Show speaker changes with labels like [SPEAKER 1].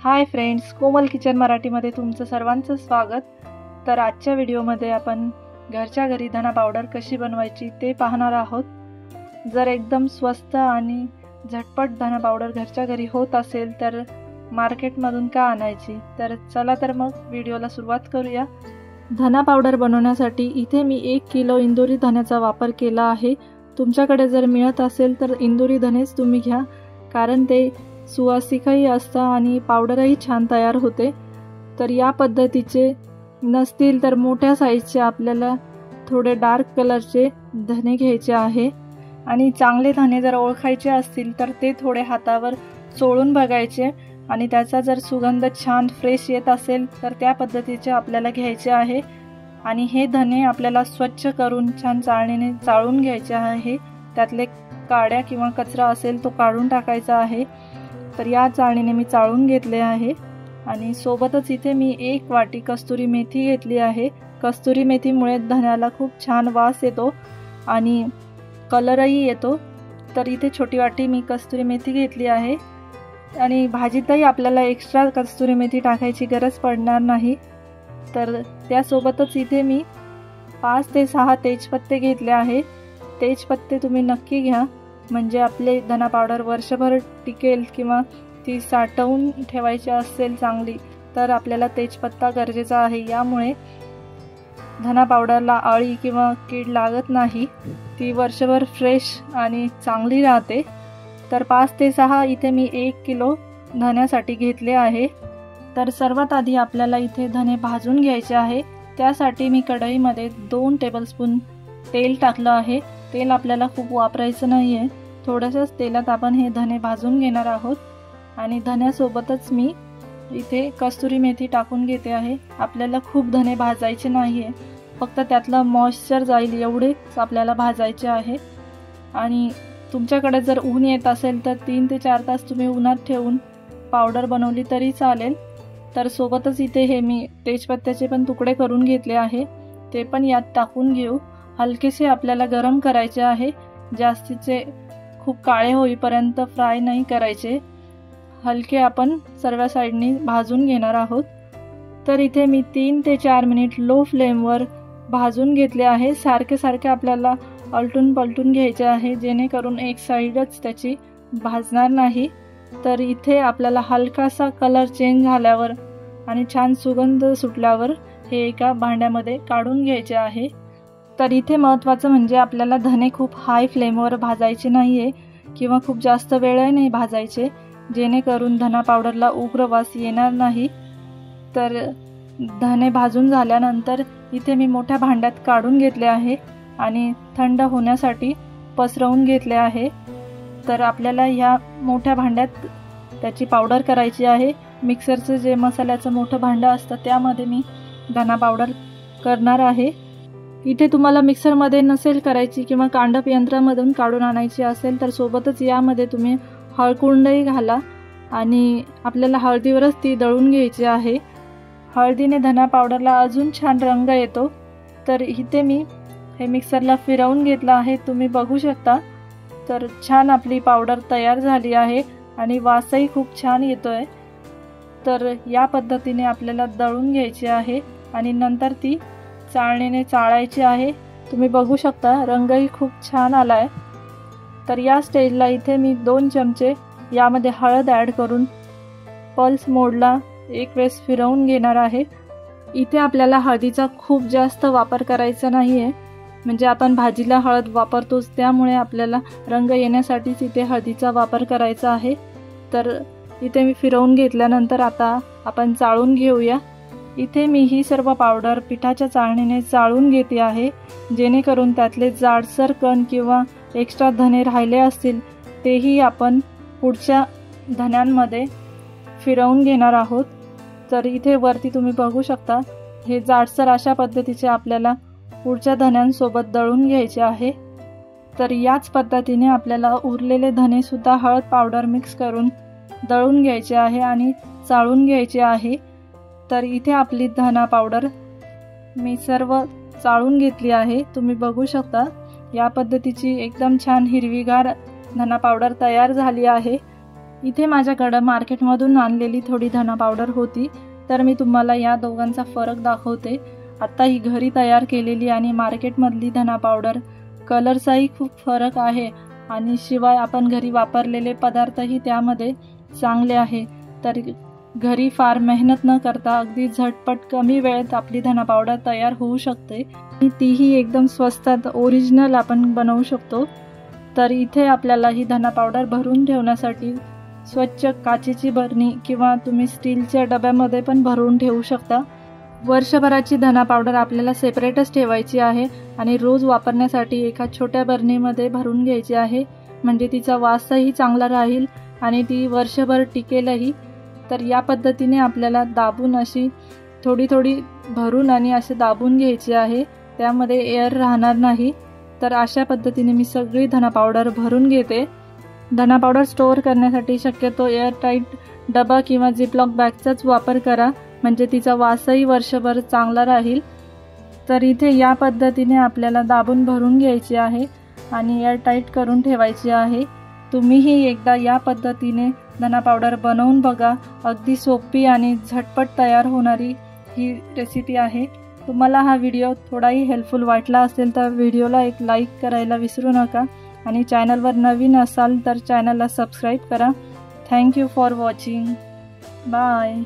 [SPEAKER 1] Hi friends, कोमल kitchen मराठीमध्ये तुमचं सर्वांचं स्वागत। तर आजच्या व्हिडिओमध्ये आपण घरच्या घरी धना पावडर कशी बनवायची ते पाहणार आहोत। जर एकदम स्वस्त आणि झटपट धना पावडर घरच्या घरी होत असेल तर मार्केटमधून का आणायची। तर चला तर मग व्हिडिओला सुरुवात करूया। धना पावडर बनवण्यासाठी इथे मी 1 किलो इंदुरी धन्याचा वापर केला आहे। तुमच्याकडे जर मिळत असेल तर इंदुरी धनेच तुम्ही घ्या, कारण ते सुवासिकही असतं आणि पावडरही छान तयार होते। तर या पद्धतीचे नसतील तर मोठ्या साईजचे आपल्याला थोडे डार्क कलरचे धने घ्यायचे आहे आणि चांगले धने जर ओळखायचे असतील तर ते थोडे हातावर चोळून बघायचे आणि त्याचा जर सुगंध छान फ्रेश येत असेल तर त्या पद्धतीचे आपल्याला घ्यायचे आहे। आणि हे धने आपल्याला स्वच्छ करून छान चाळणीने चाळून घ्यायचे आहे। त्यातले काड्या किंवा कचरा असेल तो काढून टाकायचा आहे। तर या चाळणीने मी चाळून घेतले आहे आणि सोबतच इथे मी 1 वाटी कस्तुरी मेथी घेतली आहे। कस्तुरी मेथीमुळे धन्याला खूप छान वास येतो आणि कलरही येतो। तर इथे छोटी वाटी मी कस्तुरी मेथी घेतली आहे आणि भाजीतही आपल्याला एक्स्ट्रा कस्तुरी मेथी टाकायची गरज पडणार नाही। तर त्यासोबतच इथे मी 5 ते 6 तेजपत्ते घेतले आहे। तेजपत्ते तुम्ही नक्की घ्या, म्हणजे आपले धना पावडर वर्षभर टिकेल किंवा ती साठवून ठेवायची असेल चांगली तर आपल्याला तेजपत्ता गरजेचा आहे। यामुळे धना पावडरला अळी किंवा कीड लागत नाही, ती वर्षभर फ्रेश आणि चांगली राहते। तर 5 ते 6 इथे मी 1 किलो धन्यासाठी घेतले आहे। तर सर्वात आधी आपल्याला इथे धने भाजून घ्यायचे आहे। त्यासाठी मी कढईमध्ये 2 टेबलस्पून तेल टाकलं आहे। तेल आपल्याला खूप वापरायचं नाही आहे, थोड्याशाच तेलात आपण हे धने भाजून घेणार आहोत। आणि धन्यासोबतच मी इथे कस्तुरी मेथी टाकून घेते आहे। आपल्याला खूप धने भाजायचे नाही आहे, फक्त त्यातलं मॉइश्चर जाईल एवढेच आपल्याला भाजायचे आहे। आणि तुमच्याकडे जर ऊन येत असेल तर 3 ते 4 तास तुम्ही उन्हात ठेवून पावडर बनवली तरी चालेल। तर सोबतच इथे हे मी तेजपत्त्याचे पण तुकडे करून घेतले आहे, ते पण यात टाकून घेऊ। हलकेसे आपल्याला गरम करायचे आहे, जास्तीचे खूप काळे होईपर्यंत फ्राय नाही करायचे, हलके आपण सर्व साइडनी भाजून घेणार आहोत। तर इथे मी 3 ते 4 मिनिट लो फ्लेमवर भाजून घेतले आहे। सारखे सारखे आपल्याला आलटून पलटून घ्यायचे आहे, जेणेकरून एक साइडच त्याची भाजणार नाही। तर इथे आपल्याला हलकासा कलर चेंज झाल्यावर आणि छान सुगंध सुटल्यावर हे एका भांड्यामध्ये काढून घ्यायचे आहे। तर इथे महत्त्वाचं म्हणजे आपल्याला धने खूप हाय फ्लेमवर भाजायचे नाही आहे किंवा खूप जास्त वेळही नाही भाजायचे, जेणेकरून धना पावडरला उग्र वास येणार नाही। तर धने भाजून झाल्यानंतर इथे मी मोठ्या भांड्यात काढून घेतले आहे आणि थंड होण्यासाठी पसरवून घेतले आहे। तर आपल्याला ह्या मोठ्या भांड्यात त्याची पावडर करायची आहे। मिक्सरचं जे मसाल्याचं मोठं भांडं असतं त्यामध्ये मी धना पावडर करणार आहे। इथे तुम्हाला मिक्सरमध्ये नसेल करायची किंवा कांडप यंत्रामधून काढून आणायची असेल तर सोबतच यामध्ये तुम्ही हळकुंडही घाला आणि आपल्याला हळदीवरच ती दळून घ्यायची आहे। हळदीने धना पावडरला अजून छान रंग येतो। तर इथे मी हे मिक्सरला फिरवून घेतलं आहे, तुम्ही बघू शकता। तर छान आपली पावडर तयार झाली आहे आणि वासही खूप छान येतोय। तर या पद्धतीने आपल्याला दळून घ्यायची आहे आणि नंतर ती चाळणीने चाळायची आहे। तुम्ही बघू शकता रंगही खूप छान आलाय। तर या स्टेजला इथे मी 2 चमचे यामध्ये हळद ॲड करून पल्स मोडला एक वेळेस फिरवून घेणार आहे। इथे आपल्याला हळदीचा खूप जास्त वापर करायचा नाही आहे, म्हणजे आपण भाजीला हळद वापरतोच, त्यामुळे आपल्याला रंग येण्यासाठीच इथे हळदीचा वापर करायचा आहे। तर इथे मी फिरवून घेतल्यानंतर आता आपण चाळून घेऊया। इथे मी ही सर्व पावडर पिठाच्या चाळणीने चाळून घेते आहे, जेणेकरून त्यातले जाडसर कण किंवा एक्स्ट्रा धने राहिले असतील तेही आपण पुढच्या धन्यांमध्ये फिरवून घेणार आहोत। तर इथे वरती तुम्ही बघू शकता हे जाडसर अशा पद्धतीचे आपल्याला पुढच्या धन्यांसोबत दळून घ्यायचे आहे। तर याच पद्धतीने आपल्याला उरलेले धने सुद्धा हळद पावडर मिक्स करून दळून घ्यायचे आहे आणि चाळून घ्यायचे आहे। तर इथे आपली धना पावडर मी सर्व चाळून घेतली आहे, तुम्ही बघू शकता। या पद्धतीची एकदम छान हिरवीगार धना पावडर तयार झाली आहे। इथे माझ्याकडं मार्केटमधून आणलेली थोडी धना पावडर होती, तर मी तुम्हाला या दोघांचा फरक दाखवते। आता ही घरी तयार केलेली आणि मार्केटमधली धना पावडर कलरचाही खूप फरक आहे आणि शिवाय आपण घरी वापरलेले पदार्थही त्यामध्ये चांगले आहे। तर घरी फार मेहनत न करता अगदी झटपट कमी वेळेत आपली धना पावडर तयार होऊ शकते आणि तीही एकदम स्वस्तात ओरिजिनल आपण बनवू शकतो। तर इथे आपल्याला ही धना पावडर भरून ठेवण्यासाठी स्वच्छ काचेची बरणी किंवा तुम्ही स्टीलच्या डब्यामध्ये पण भरून ठेवू शकता। वर्षभराची धना पावडर आपल्याला सेपरेटच ठेवायची आहे आणि रोज वापरण्यासाठी एका छोट्या बरणीमध्ये भरून घ्यायची आहे, म्हणजे तिचा वासही चांगला राहील आणि ती वर्षभर टिकेलही। तर या पद्धतीने आपल्याला दाबून अशी थोडी थोडी भरून आणि असे दाबून घ्यायची आहे, त्यामध्ये एअर राहणार नाही। तर अशा पद्धतीने मी सगळी धना पावडर भरून घेते। धना पावडर स्टोअर करण्यासाठी शक्यतो एअरटाईट डबा किंवा झिपलॉक बॅगचाच वापर करा, म्हणजे तिचा वासही वर्षभर चांगला राहील। तर इथे या पद्धतीने आपल्याला दाबून भरून घ्यायची आहे आणि एअरटाईट करून ठेवायची आहे। तुम्हीही एकदा या पद्धतीने धना पावडर बनवून बघा, अगदी सोपी आणि झटपट तयार होणारी ही रेसिपी आहे। तुम्हाला हा व्हिडिओ थोडाही हेल्पफुल वाटला असेल तर व्हिडिओला एक लाईक करायला विसरू नका आणि चॅनलवर नवीन असाल तर चॅनलला सबस्क्राईब करा। Thank you for watching. बाय।